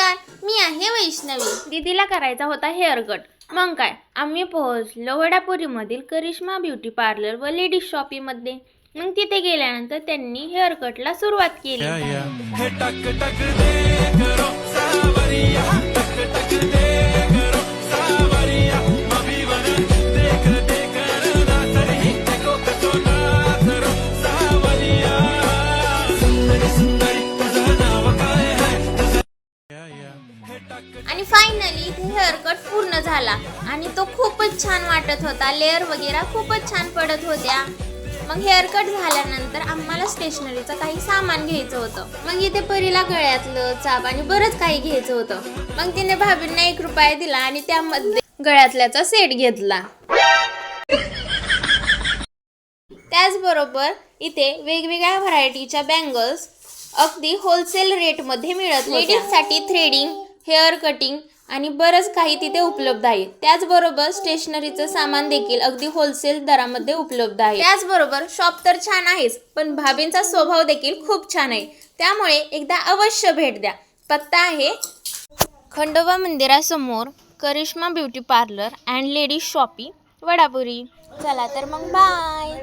नमस्कार, मी आहे वैष्णवी. दीदीला करायचा होता हेअर कट. मग काय, आम्ही पोहोचलो वडापुरीमधील करिश्मा ब्युटी पार्लर व लेडीज शॉपीमध्ये. मग तिथे गेल्यानंतर त्यांनी हेअर कटला सुरुवात केली. आणि फायनली हेअर कट पूर्ण झाला आणि तो खूपच छान वाटत होता. लेअर वगैरे खूपच छान पडत होत्या. मग हेअर कट झाल्यानंतर आम्हाला स्टेशनरीचं काही सामान घ्यायचं होतं. मग इथे परीला गळ्यातलं चाप आणि बरंच काही घ्यायचं होतं. मग तिने भाभींना 1 रुपया दिला आणि त्यामध्ये गळ्यातल्याचा सेट घेतला. त्याचबरोबर इथे वेगवेगळ्या व्हरायटीच्या बँगल्स अगदी होलसेल रेटमध्ये मिळत. लेडीजसाठी थ्रेडिंग, हेअर कटिंग आणि बरंच काही तिथे उपलब्ध आहे. त्याचबरोबर स्टेशनरीचं सामान देखील अगदी होलसेल दरामध्ये उपलब्ध आहे. त्याचबरोबर शॉप तर छान आहेच, पण भाभींचा स्वभाव देखील खूप छान आहे. त्यामुळे एकदा अवश्य भेट द्या. पत्ता आहे खंडोबा मंदिरासमोर Karishma beauty parlour and ladies shoppe, Vadapuri. चला तर मग बाय.